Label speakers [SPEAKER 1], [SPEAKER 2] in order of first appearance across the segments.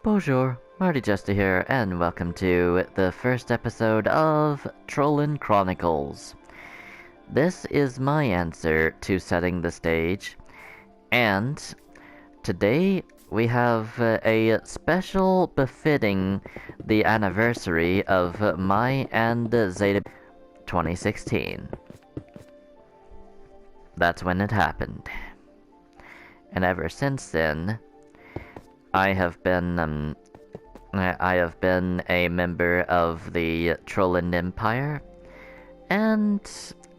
[SPEAKER 1] Bonjour, Mardi Jester here, and welcome to the first episode of Trolland Chronicles. This is my answer to setting the stage, and today we have a special befitting the anniversary of my and Zeta 2016. That's when it happened. And ever since then, I have been a member of the Trolland Empire, and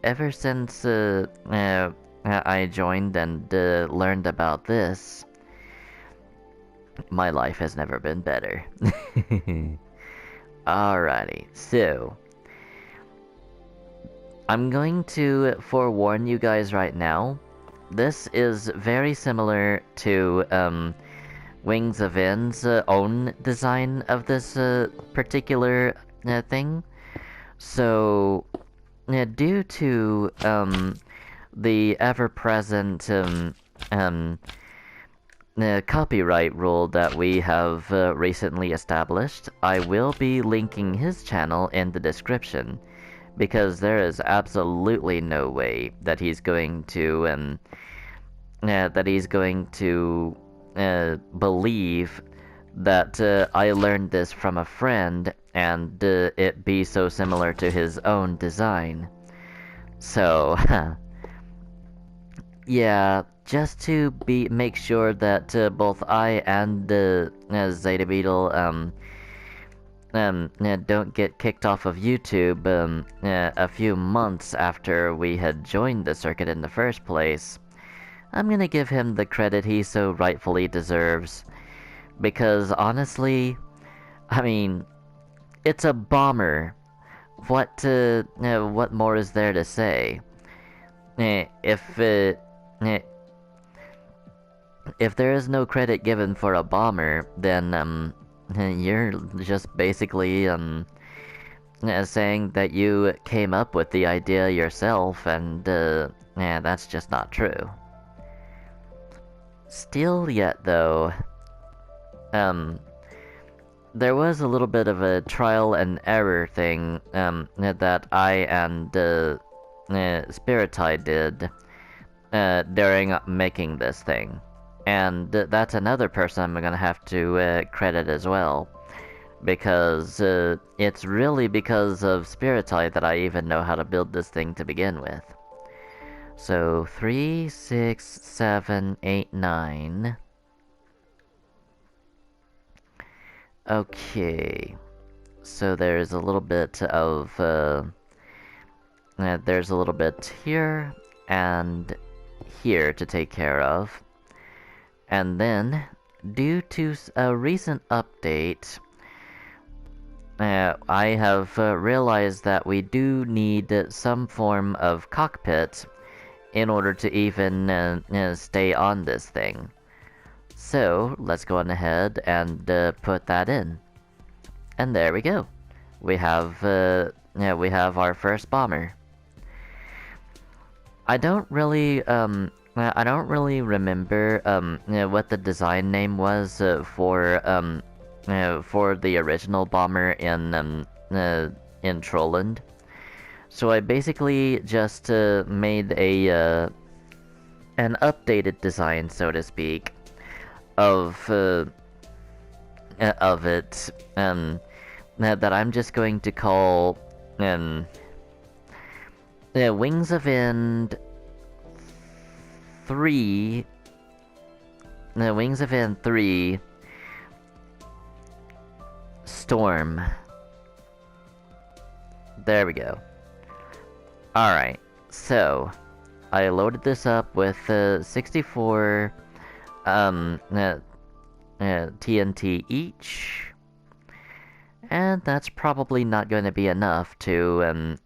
[SPEAKER 1] ever since I joined and learned about this, my life has never been better. Alrighty, so I'm going to forewarn you guys right now. This is very similar to Wings of N's own design of this particular thing. So, due to the ever-present copyright rule that we have recently established, I will be linking his channel in the description, because there is absolutely no way that he's going to believe that I learned this from a friend and it be so similar to his own design. So, yeah, just to make sure that both I and Zeta Beetle don't get kicked off of YouTube a few months after we had joined the circuit in the first place, I'm gonna give him the credit he so rightfully deserves. Because honestly, I mean, it's a bomber. What more is there to say? If there is no credit given for a bomber, then you're just basically saying that you came up with the idea yourself, and that's just not true. Still yet, though, there was a little bit of a trial and error thing that I and Spiritide did during making this thing. And that's another person I'm gonna have to credit as well. Because it's really because of Spiritide that I even know how to build this thing to begin with. So 3, 6, 7, 8, 9. Okay. So there's a little bit of there's a little bit here and here to take care of. And then, due to a recent update, I have realized that we do need some form of cockpit in order to even stay on this thing. So let's go on ahead and put that in. And there we go. We have our first bomber. I don't really remember what the design name was for the original bomber in Trolland. So I basically just made an updated design, so to speak, of it that I'm just going to call Wings of End 3. Wings of End 3 Storm. There we go. Alright, so I loaded this up with 64 TNT each, and that's probably not going to be enough to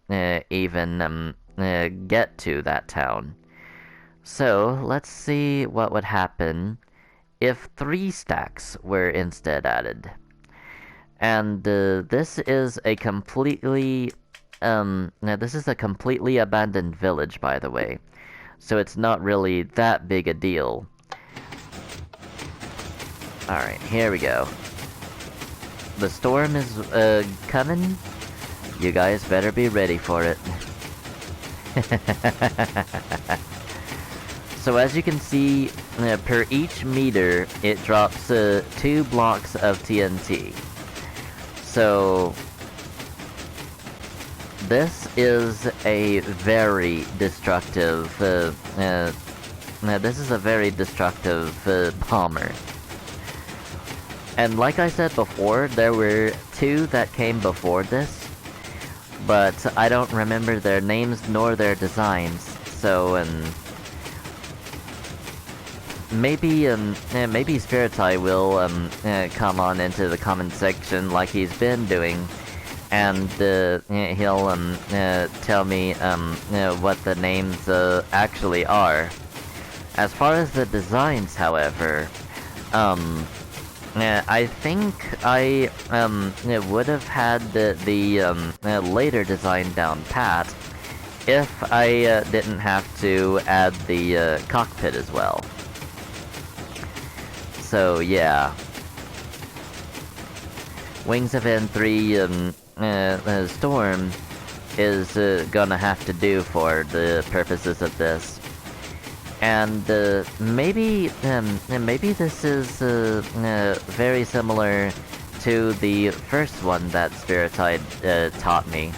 [SPEAKER 1] even get to that town. So let's see what would happen if 3 stacks were instead added. And this is a completely abandoned village, by the way, so it's not really that big a deal. Alright, here we go. the storm is coming. You guys better be ready for it. So as you can see, per each meter, it drops 2 blocks of TNT. So this is a very destructive. This is a very destructive bomber. And like I said before, there were 2 that came before this, but I don't remember their names nor their designs. So maybe Spiritai will come on into the comment section like he's been doing, and he'll tell me what the names actually are. As far as the designs, however, I think I would have had the later design down pat if I didn't have to add the cockpit as well. So yeah, Wings of N3 Storm is gonna have to do for the purposes of this. And maybe this is very similar to the first one that Spiritide taught me.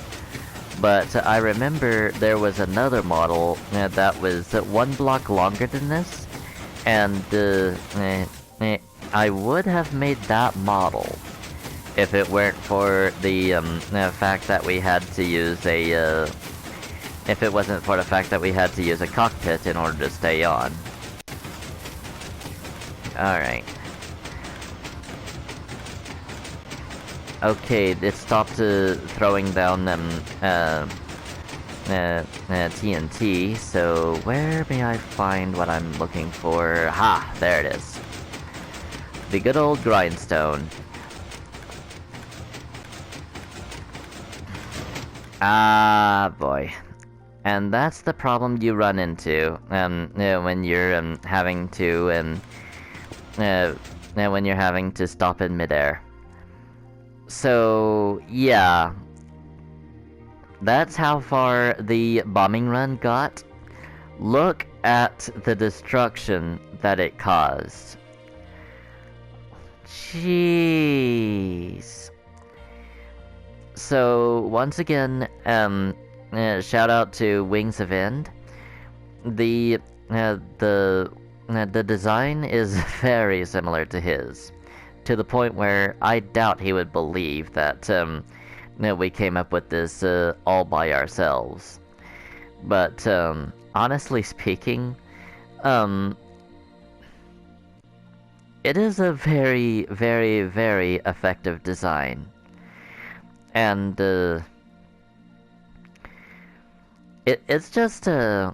[SPEAKER 1] But I remember there was another model that was 1 block longer than this, and I would have made that model if it weren't for the fact that we had to use a if it wasn't for the fact that we had to use a cockpit in order to stay on. Alright. Okay, it stopped throwing down TNT, so where may I find what I'm looking for? Ha! There it is. The good old grindstone. Ah, boy. And that's the problem you run into when you're having to stop in midair. So yeah, that's how far the bombing run got. Look at the destruction that it caused. Jeez. So once again, shout out to Wings of End. The design is very similar to his, to the point where I doubt he would believe that we came up with this all by ourselves. But honestly speaking, it is a very, very, very effective design, and it's just you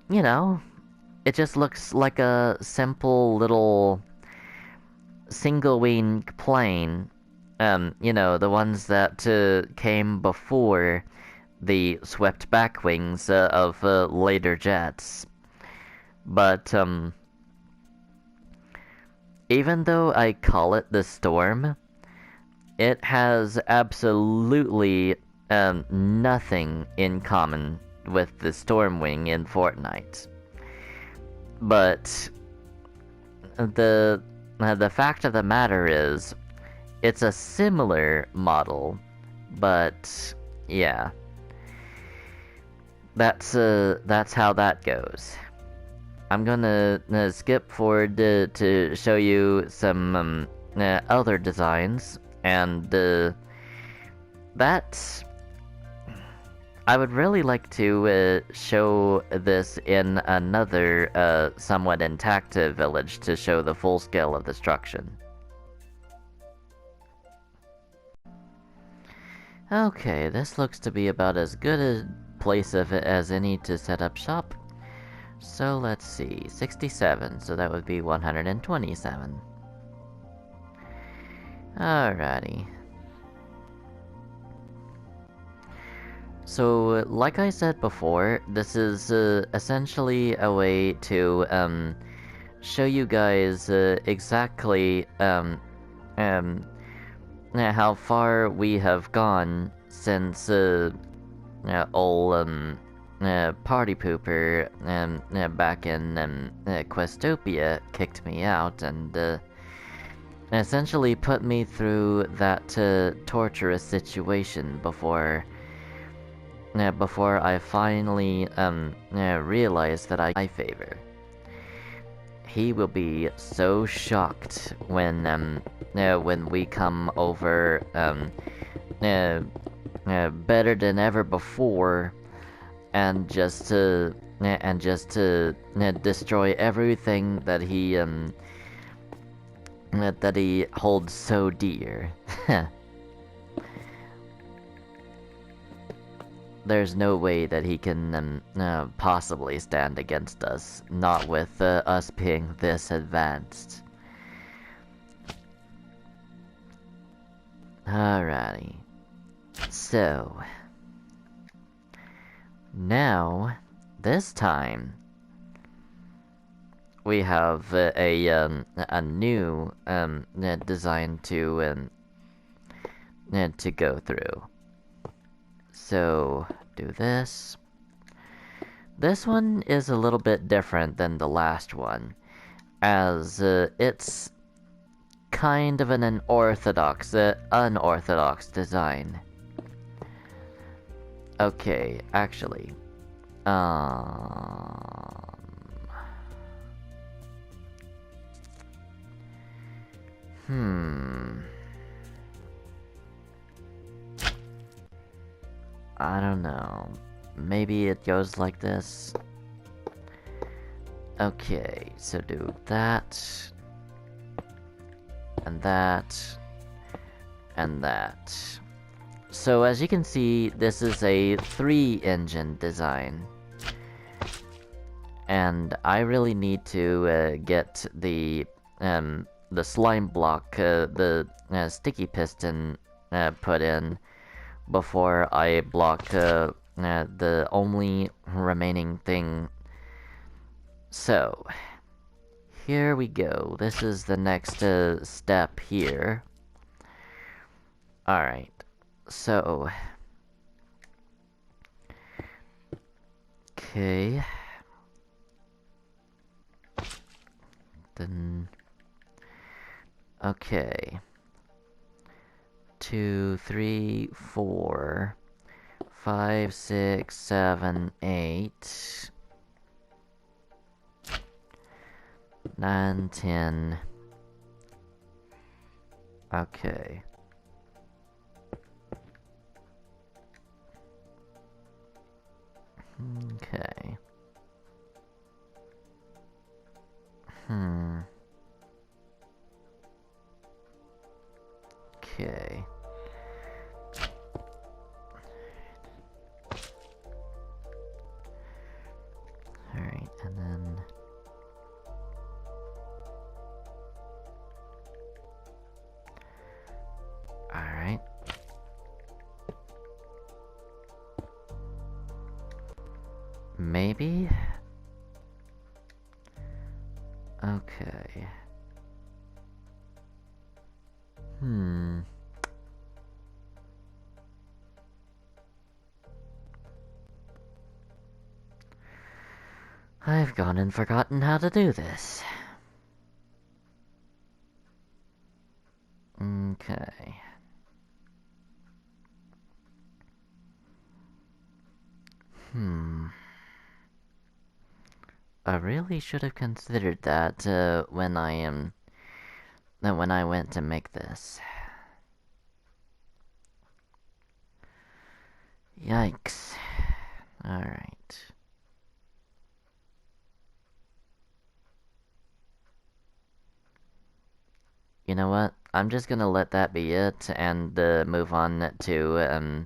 [SPEAKER 1] know, it just looks like a simple little single wing plane. You know, the ones that came before the swept back wings of later jets. But even though I call it the Storm, it has absolutely nothing in common with the Stormwing in Fortnite. But the fact of the matter is, it's a similar model, but yeah, that's how that goes. I'm gonna skip forward to show you some other designs, and that I would really like to show this in another somewhat intact village to show the full scale of destruction. Okay, this looks to be about as good a place as any to set up shop. So let's see, 67, so that would be 127. Alrighty. So, like I said before, this is essentially a way to show you guys exactly how far we have gone since old party pooper back in Questopia kicked me out and essentially put me through that torturous situation before I finally realized that I favor. He will be so shocked when we come over better than ever before, and just to destroy everything that he holds so dear. There's no way that he can possibly stand against us, not with us being this advanced. Alrighty. So, now, this time, we have a new design to go through. So, do this. This one is a little bit different than the last one, as it's kind of an unorthodox design. Okay, actually, I don't know. Maybe it goes like this. Okay, so do that, and that, and that. So as you can see, this is a 3-engine design. And I really need to get the slime block, the sticky piston put in before I block the only remaining thing. So, here we go. This is the next step here. Alright, so... Okay... Then... Okay... 2, 3, 4... 5, 6, 7, 8... 9, 10... Okay... Okay... Okay... Alright, and then... Alright. Maybe? Okay. I've gone and forgotten how to do this. Okay. I really should have considered that when I went to make this. Yikes. Alright. You know what? I'm just gonna let that be it and move on to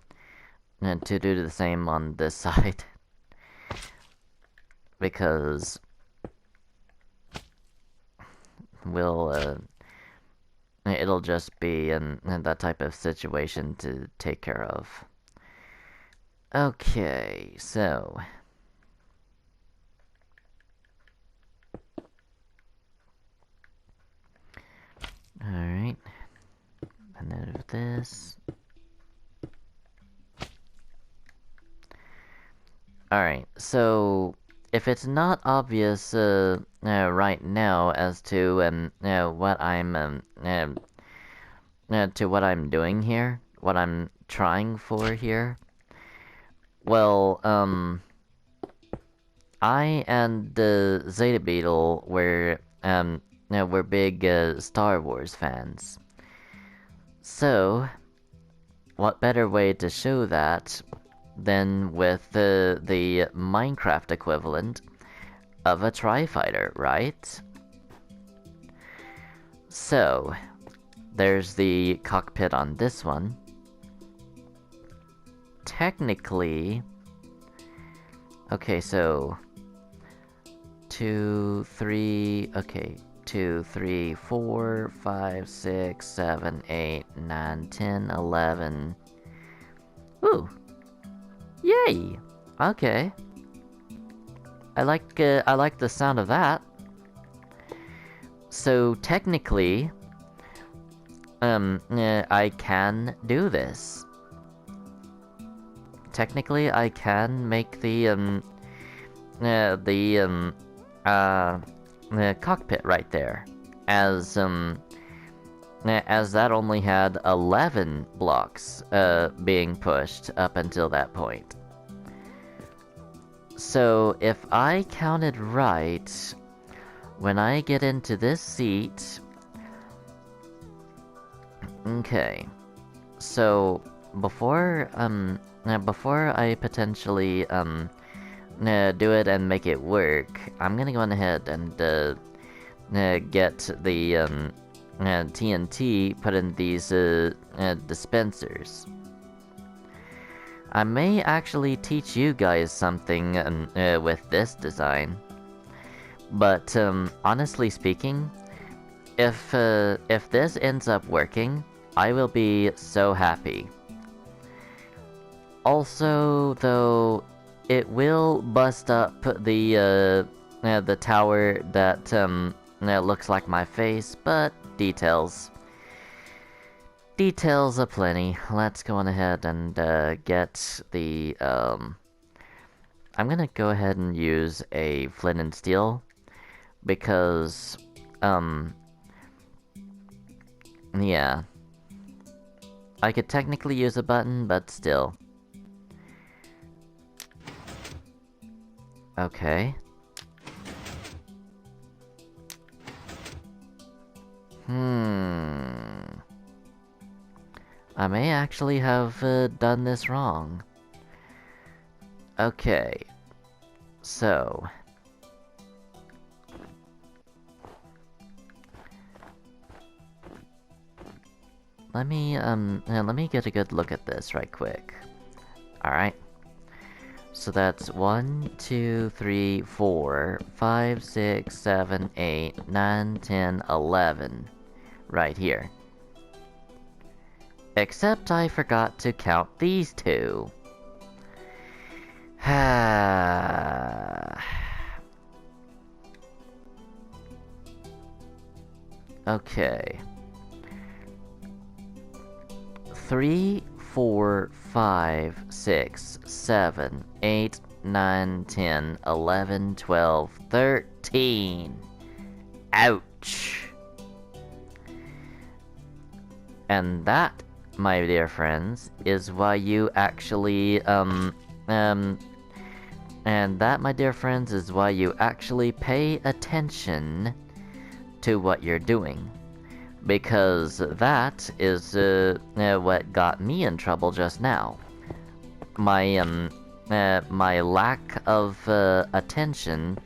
[SPEAKER 1] do the same on this side. Because it'll just be in that type of situation to take care of. Okay, so... Alright. And then this. Alright, so if it's not obvious right now as to what I'm doing here, what I'm trying for here, well, I and Zeta Beetle we're big Star Wars fans. So, what better way to show that than with the Minecraft equivalent of a Tri-Fighter, right? So, there's the cockpit on this one. Technically... Okay, so... 2, 3... Okay, 2, 3, 4, 5, 6, 7, 8, 9, 10, 11... Ooh! Yay! Okay. I like the sound of that. So technically, I can do this. Technically, I can make the cockpit right there, as that only had 11 blocks being pushed up until that point. So if I counted right, when I get into this seat... Okay, so before I potentially do it and make it work, I'm gonna go on ahead and get the TNT put in these dispensers. I may actually teach you guys something with this design, but honestly speaking, if this ends up working, I will be so happy. Also, though, it will bust up the tower that looks like my face, but details. Details aplenty. Let's go on ahead and get the I'm gonna go ahead and use a flint and steel because yeah. I could technically use a button, but still. Okay. I may actually have done this wrong. Okay. So... Let me get a good look at this right quick. Alright. So that's 1, 2, 3, 4, 5, 6, 7, 8, 9, 10, 11. Right here. Except I forgot to count these two. Okay. 3, 4, 5, 6, 7, 8, 9, 10, 11, 12, 13. Ouch. And that, my dear friends, is why you actually, and that, my dear friends, is why you actually pay attention to what you're doing. Because that is, what got me in trouble just now. My, my lack of, attention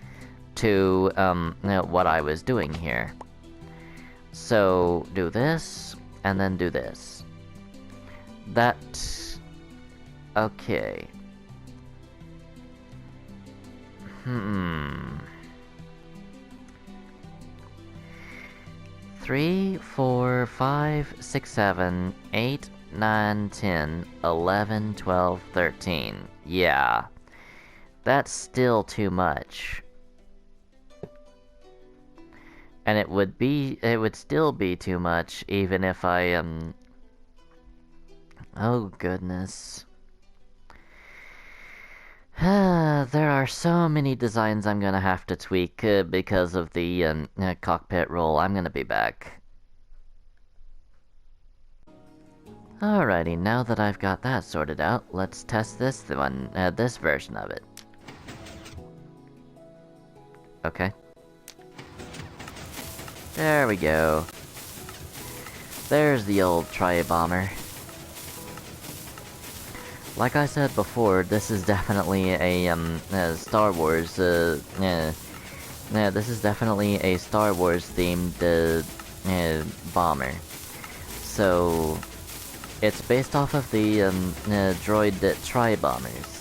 [SPEAKER 1] to, what I was doing here. So, do this, and then do this. That... Okay. 3, 4, 5, 6, 7, 8, 9, 10, 11, 12, 13. Yeah. That's still too much. And it would still be too much even if I Oh goodness. There are so many designs I'm gonna have to tweak because of the cockpit roll. I'm gonna be back. Alrighty, now that I've got that sorted out, let's test this this version of it. Okay. There we go. There's the old Tri-Bomber. Like I said before, this is definitely a Star Wars, this is definitely a Star Wars themed, bomber. So, it's based off of the, droid Tri-Bombers.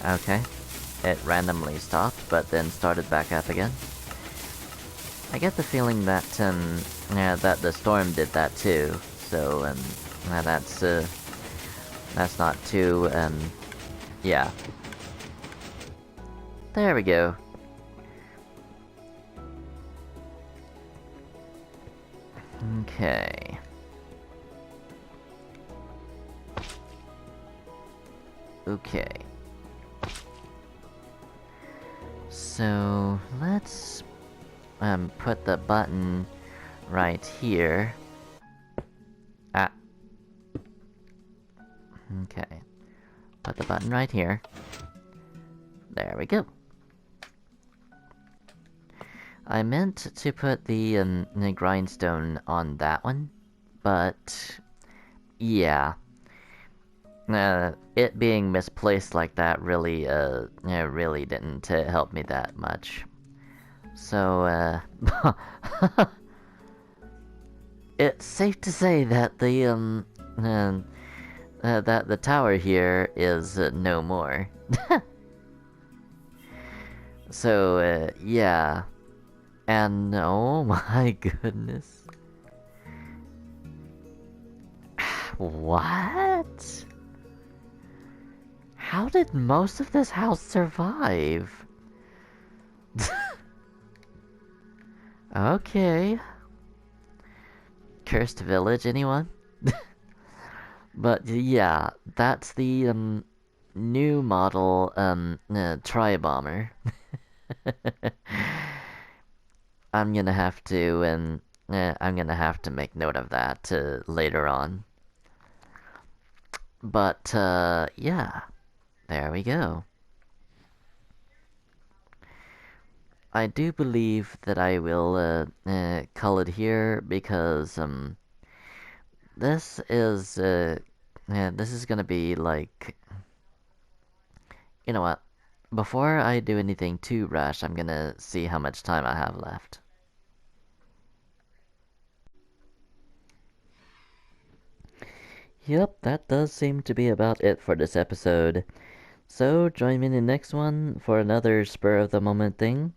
[SPEAKER 1] Okay. It randomly stopped, but then started back up again. I get the feeling that, that the storm did that too. So, that's not too, yeah. There we go. Okay. Okay. So, let's, put the button right here. Ah. Okay. Put the button right here. There we go. I meant to put the grindstone on that one, but yeah. It being misplaced like that really, really didn't help me that much. So, it's safe to say that the, that the tower here is no more. So, yeah. And oh my goodness. What? How did most of this house survive? Okay. Cursed village, anyone? But yeah, that's the new model Tri-Bomber. I'm gonna have to make note of that later on. But yeah, there we go. I do believe that I will call it here because this is gonna be like, you know what? Before I do anything too rash, I'm gonna see how much time I have left. Yep, that does seem to be about it for this episode. So join me in the next one for another spur of the moment thing.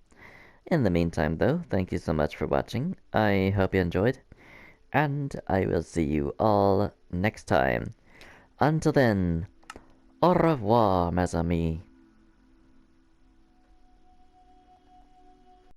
[SPEAKER 1] In the meantime though, thank you so much for watching. I hope you enjoyed. And I will see you all next time. Until then, au revoir, mes amis.